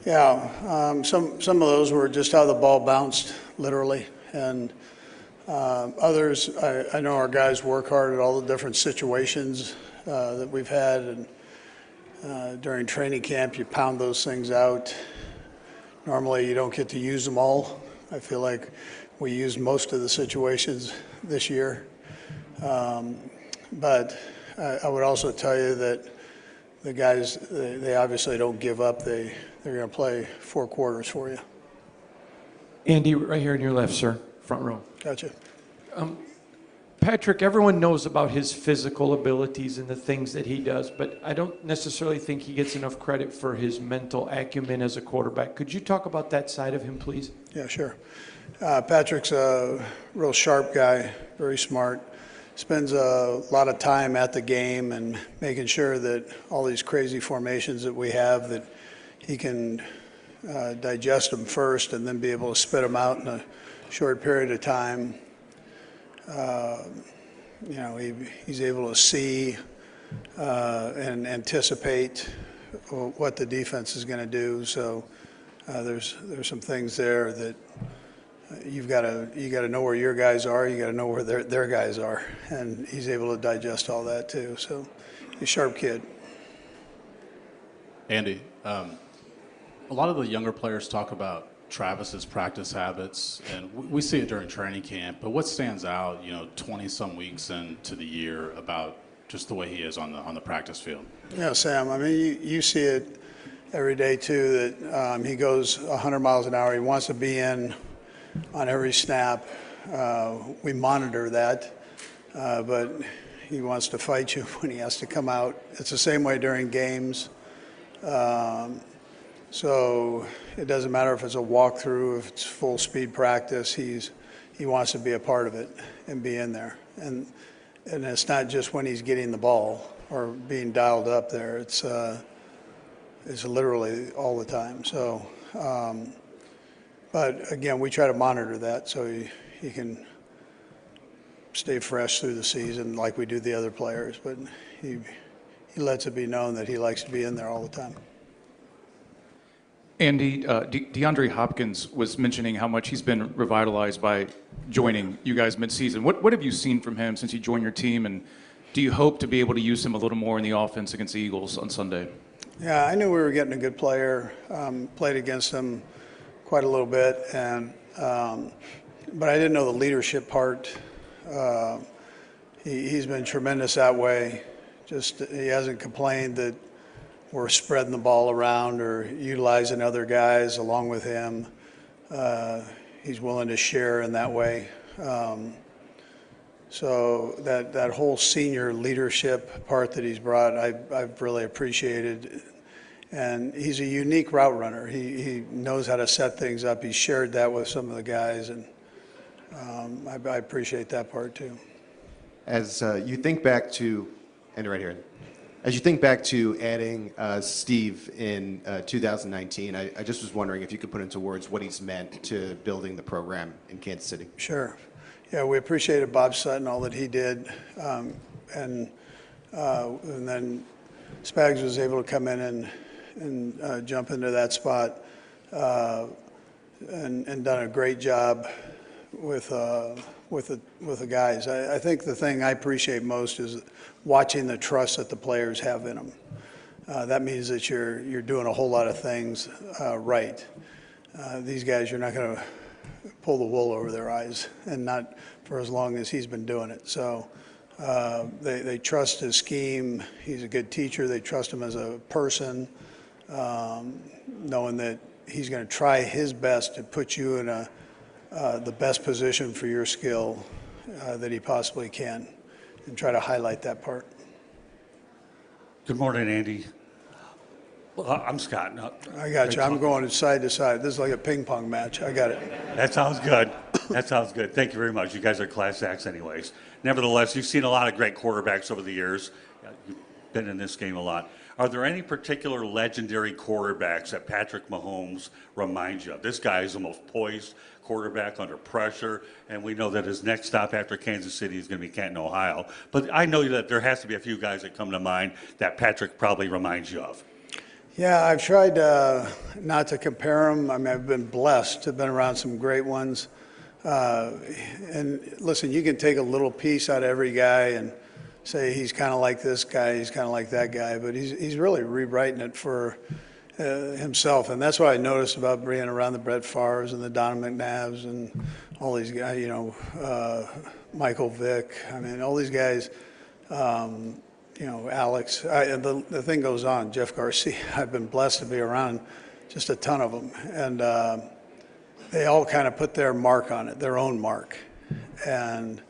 Yeah, some of those were just how the ball bounced, literally, and others, I know our guys work hard at all the different situations that we've had, and during training camp, you pound those things out. Normally, you don't get to use them all. I feel like we used most of the situations this year, but I would also tell you that the guys, they obviously don't give up. They're going to play 4 quarters for you. Andy, right here on your left, sir, front row. Gotcha. Patrick, everyone knows about his physical abilities and the things that he does, but I don't necessarily think he gets enough credit for his mental acumen as a quarterback. Could you talk about that side of him, please? Yeah, sure. Patrick's a real sharp guy, very smart. Spends a lot of time at the game and making sure that all these crazy formations that we have, that he can digest them first and then be able to spit them out in a short period of time. He's able to see and anticipate what the defense is going to do. So there's some things there that you got to know where your guys are. You got to know where their guys are, and he's able to digest all that too. So he's a sharp kid. Andy, a lot of the younger players talk about Travis's practice habits, and we see it during training camp. But what stands out, 20-some weeks into the year, about just the way he is on the practice field? Yeah, Sam. I mean, you see it every day too. That he goes 100 miles an hour. He wants to be in on every snap. We monitor that, but he wants to fight you when he has to come out. It's the same way during games. So it doesn't matter if it's a walkthrough, if it's full speed practice. He wants to be a part of it and be in there. And it's not just when he's getting the ball or being dialed up there. It's literally all the time. So. But again, we try to monitor that so he can stay fresh through the season like we do the other players. But he lets it be known that he likes to be in there all the time. Andy, DeAndre Hopkins was mentioning how much he's been revitalized by joining you guys midseason. What have you seen from him since he joined your team, and do you hope to be able to use him a little more in the offense against the Eagles on Sunday? Yeah, I knew we were getting a good player. Played against him quite a little bit, but I didn't know the leadership part. He's been tremendous that way. Just he hasn't complained that we're spreading the ball around or utilizing other guys along with him. He's willing to share in that way. So that whole senior leadership part that he's brought, I've really appreciated. And he's a unique route runner. He knows how to set things up. He's shared that with some of the guys, and I appreciate that part too. As you think back to, and right here, as you think back to adding Steve in 2019, I just was wondering if you could put into words what he's meant to building the program in Kansas City. Sure. Yeah, we appreciated Bob Sutton, all that he did, and then Spags was able to come in and jump into that spot and done a great job with the guys. I think the thing I appreciate most is watching the trust that the players have in them. That means that you're doing a whole lot of things right. These guys, you're not going to pull the wool over their eyes, and not for as long as he's been doing it. So they trust his scheme. He's a good teacher. They trust him as a person, knowing that he's going to try his best to put you in the best position for your skill that he possibly can, and try to highlight that part. Good morning, Andy. Well, I'm Scott. No, I got you. I'm going side to side. This is like a ping pong match. I got it. That sounds good. That sounds good. Thank you very much. You guys are class acts anyways. Nevertheless, you've seen a lot of great quarterbacks over the years. You've been in this game a lot. Are there any particular legendary quarterbacks that Patrick Mahomes reminds you of? This guy is the most poised quarterback under pressure, and we know that his next stop after Kansas City is going to be Canton, Ohio. But I know that there has to be a few guys that come to mind that Patrick probably reminds you of. Yeah, I've tried not to compare them. I mean, I've been blessed to have been around some great ones. And listen, you can take a little piece out of every guy and say he's kind of like this guy, he's kind of like that guy, but he's really rewriting it for himself. And that's what I noticed about being around the Brett Favres and the Don McNabbs and all these guys, Michael Vick. I mean, all these guys, Alex. And the thing goes on. Jeff Garcia, I've been blessed to be around just a ton of them. And they all kind of put their mark on it, their own mark. And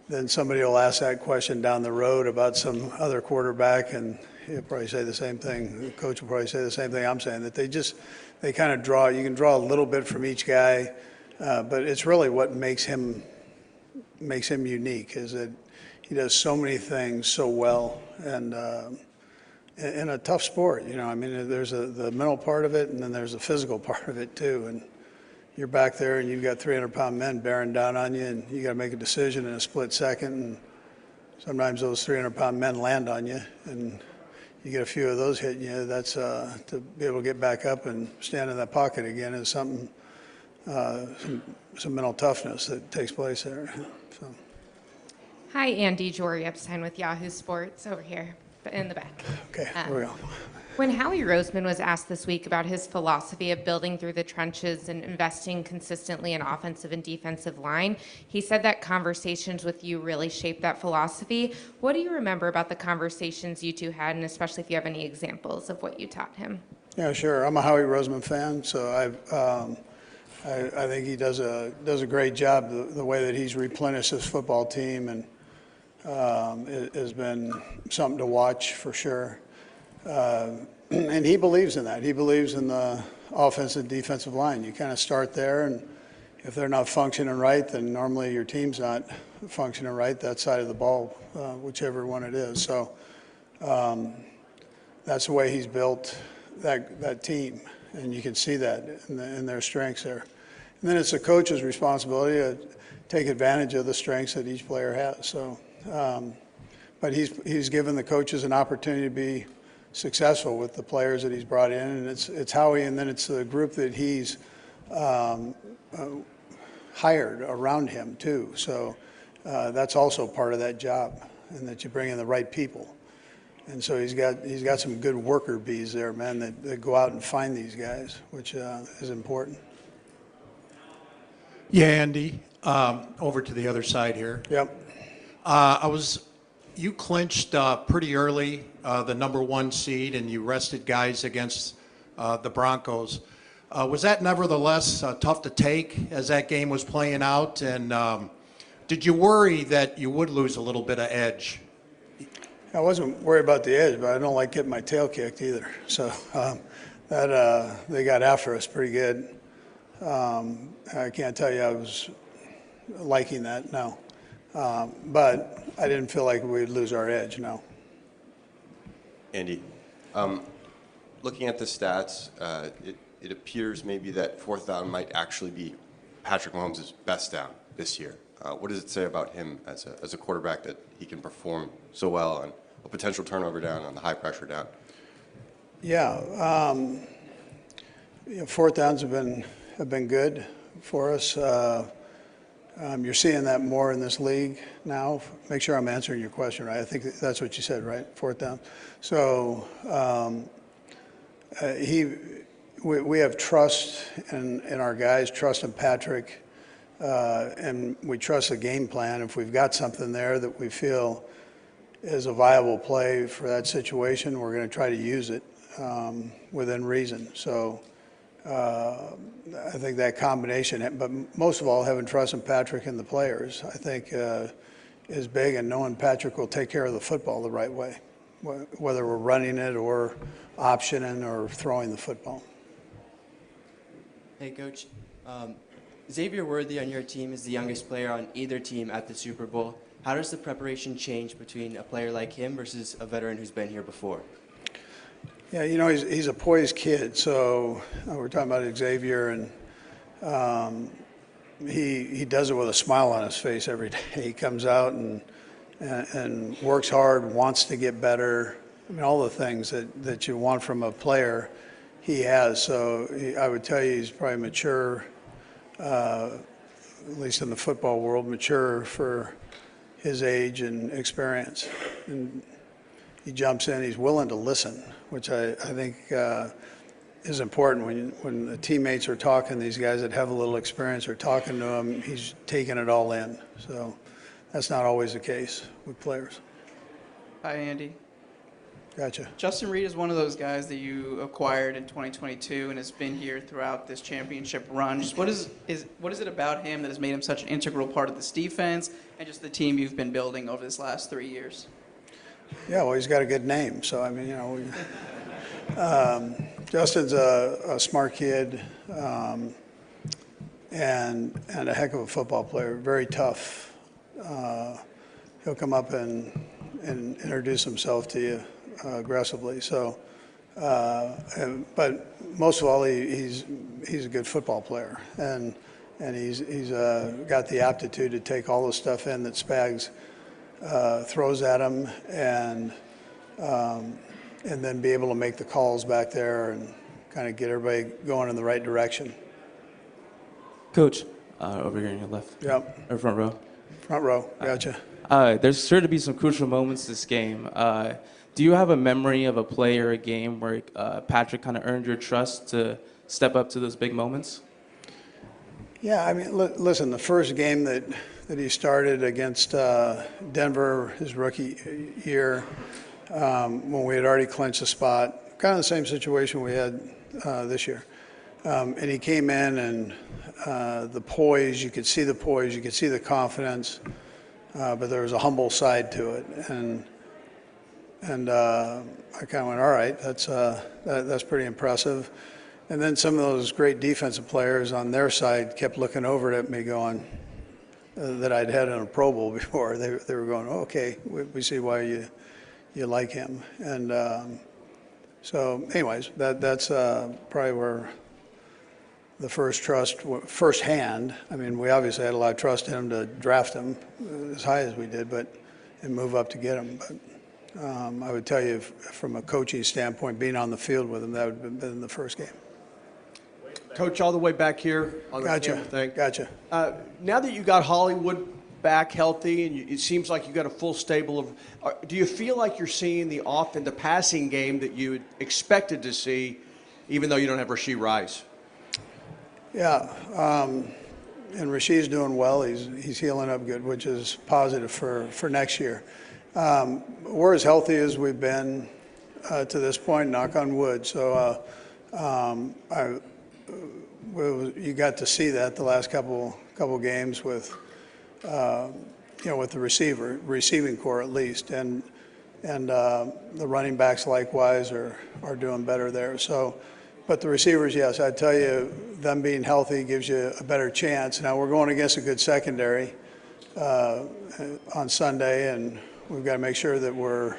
then somebody will ask that question down the road about some other quarterback, and he'll probably say the same thing. The coach will probably say the same thing I'm saying, that they kind of draw, you can draw a little bit from each guy, but it's really what makes him unique, is that he does so many things so well, and in a tough sport, I mean, there's the mental part of it, and then there's the physical part of it too. And you're back there, and you've got 300-pound men bearing down on you, and you got to make a decision in a split second. And sometimes those 300-pound men land on you, and you get a few of those hitting you. That's to be able to get back up and stand in that pocket again is something, some mental toughness that takes place there. So. Hi, Andy Jory Epstein with Yahoo Sports over here in the back. Okay, here we go. When Howie Roseman was asked this week about his philosophy of building through the trenches and investing consistently in offensive and defensive line, he said that conversations with you really shaped that philosophy. What do you remember about the conversations you two had, and especially if you have any examples of what you taught him? Yeah, sure. I'm a Howie Roseman fan, so I think he does a great job. The way that he's replenished his football team and it has been something to watch for sure. And he believes in that. He believes in the offensive and defensive line. You kind of start there, and if they're not functioning right, then normally your team's not functioning right, that side of the ball, whichever one it is. So that's the way he's built that team, and you can see that in their strengths there. And then it's the coach's responsibility to take advantage of the strengths that each player has. So, but he's given the coaches an opportunity to be successful with the players that he's brought in, and it's Howie, and then it's the group that he's hired around him too. So that's also part of that job, and that you bring in the right people. And so he's got some good worker bees there, man, that go out and find these guys, which is important. Yeah, Andy, over to the other side here. Yep. You clinched pretty early the #1 seed, and you rested guys against the Broncos. Was that nevertheless tough to take as that game was playing out? And did you worry that you would lose a little bit of edge? I wasn't worried about the edge, but I don't like getting my tail kicked either. So they got after us pretty good. I can't tell you I was liking that, no. But I didn't feel like we'd lose our edge, no. Andy, looking at the stats, it appears maybe that fourth down might actually be Patrick Mahomes' best down this year. What does it say about him as a quarterback that he can perform so well on a potential turnover down, on the high pressure down? Yeah, fourth downs have been good for us. You're seeing that more in this league now. Make sure I'm answering your question right. I think that's what you said, right? Fourth down. So we have trust in our guys, trust in Patrick, and we trust the game plan. If we've got something there that we feel is a viable play for that situation, we're going to try to use it within reason. So I think that combination, but most of all, having trust in Patrick and the players, I think is big, and knowing Patrick will take care of the football the right way, whether we're running it or optioning or throwing the football. Hey, Coach. Xavier Worthy on your team is the youngest player on either team at the Super Bowl. How does the preparation change between a player like him versus a veteran who's been here before? Yeah, he's a poised kid. So we're talking about Xavier, and he does it with a smile on his face every day. He comes out and works hard, wants to get better, I mean, all the things that you want from a player, he has. So I would tell you he's probably mature, at least in the football world, mature for his age and experience. And he jumps in, he's willing to listen, which I think is important. When the teammates are talking, these guys that have a little experience are talking to him, he's taking it all in. So that's not always the case with players. Hi, Andy. Gotcha. Justin Reid is one of those guys that you acquired in 2022 and has been here throughout this championship run. Just what is it about him that has made him such an integral part of this defense and just the team you've been building over this last 3 years? Yeah, well, he's got a good name. So, I mean, Justin's a smart kid and a heck of a football player, very tough. He'll come up and introduce himself to you aggressively. So, but most of all, he's a good football player, and he's got the aptitude to take all the stuff in that Spags throws at him, and then be able to make the calls back there and kind of get everybody going in the right direction. Coach, over here on your left. Yep. Or front row. Front row. Gotcha. There's sure to be some crucial moments this game. Do you have a memory of a play or a game where Patrick kind of earned your trust to step up to those big moments? Yeah, I mean, listen, the first game that he started against Denver, his rookie year, when we had already clinched a spot, kind of the same situation we had this year. And he came in and the poise, you could see the poise, you could see the confidence, but there was a humble side to it. And I kind of went, all right, that's pretty impressive. And then some of those great defensive players on their side kept looking over at me going, that I'd had in a Pro Bowl before. They were going, oh, okay, we see why you like him. And so anyways, that's probably where the first hand, I mean, we obviously had a lot of trust in him to draft him as high as we did, and move up to get him. But I would tell you, from a coaching standpoint, being on the field with him, that would have been the first game. Coach, all the way back here on the Gotcha. camera thing. Gotcha. Now that you got Hollywood back healthy, and it seems like you got a full stable of, do you feel like you're seeing the passing game that you expected to see, even though you don't have Rashee Rice? Yeah, and Rasheed's doing well. He's healing up good, which is positive for next year. We're as healthy as we've been to this point, knock on wood. So you got to see that the last couple games with with the receiving core at least, and the running backs likewise are doing better there. So, but the receivers, yes, I tell you, them being healthy gives you a better chance. Now we're going against a good secondary on Sunday, and we've got to make sure that we're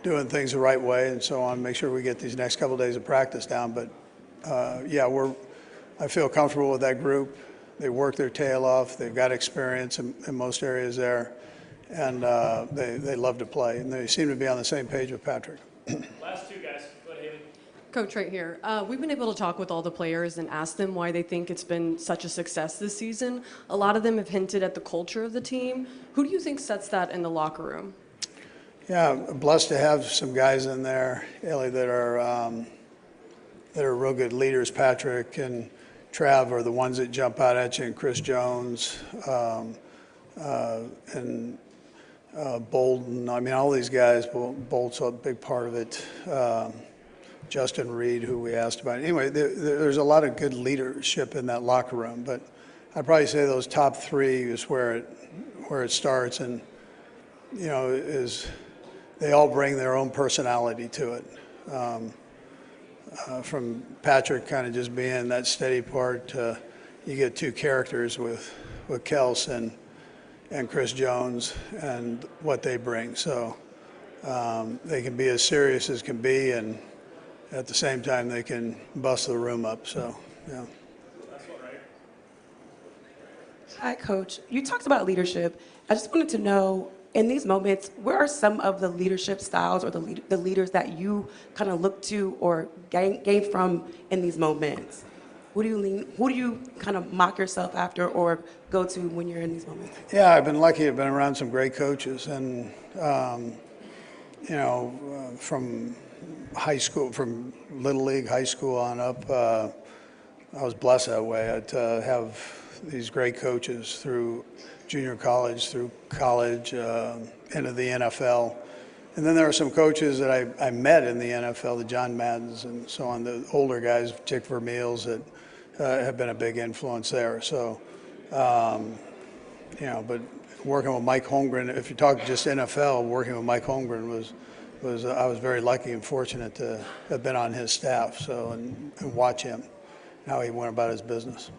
doing things the right way and so on. Make sure we get these next couple of days of practice down. But I feel comfortable with that group. They work their tail off. They've got experience in most areas there, and they love to play. And they seem to be on the same page with Patrick. Last two guys. Go ahead, Haley. Coach, right here. We've been able to talk with all the players and ask them why they think it's been such a success this season. A lot of them have hinted at the culture of the team. Who do you think sets that in the locker room? Yeah, blessed to have some guys in there, Haley, that are real good leaders. Patrick and Trav are the ones that jump out at you, and Chris Jones and Bolden. I mean, all these guys. Bolt's a big part of it. Justin Reid, who we asked about. Anyway, there's a lot of good leadership in that locker room, but I'd probably say those top three is where it starts, and is they all bring their own personality to it. From Patrick kind of just being that steady part, you get two characters with Kelce and Chris Jones and what they bring. So they can be as serious as can be, and at the same time they can bust the room up. So, yeah. That's all right. Hi, Coach. You talked about leadership. I just wanted to know, in these moments, where are some of the leadership styles or the leaders that you kind of look to or gain from in these moments? Who do you kind of mock yourself after or go to when you're in these moments? Yeah, I've been lucky. I've been around some great coaches, and from high school, from Little League, high school on up, I was blessed that way to have these great coaches through junior college, through college, into the NFL. And then there are some coaches that I met in the NFL, the John Maddens and so on, the older guys, Dick Vermeils, that have been a big influence there. So, but working with Mike Holmgren, if you talk just NFL, working with Mike Holmgren was I was very lucky and fortunate to have been on his staff, so and watch him, how he went about his business.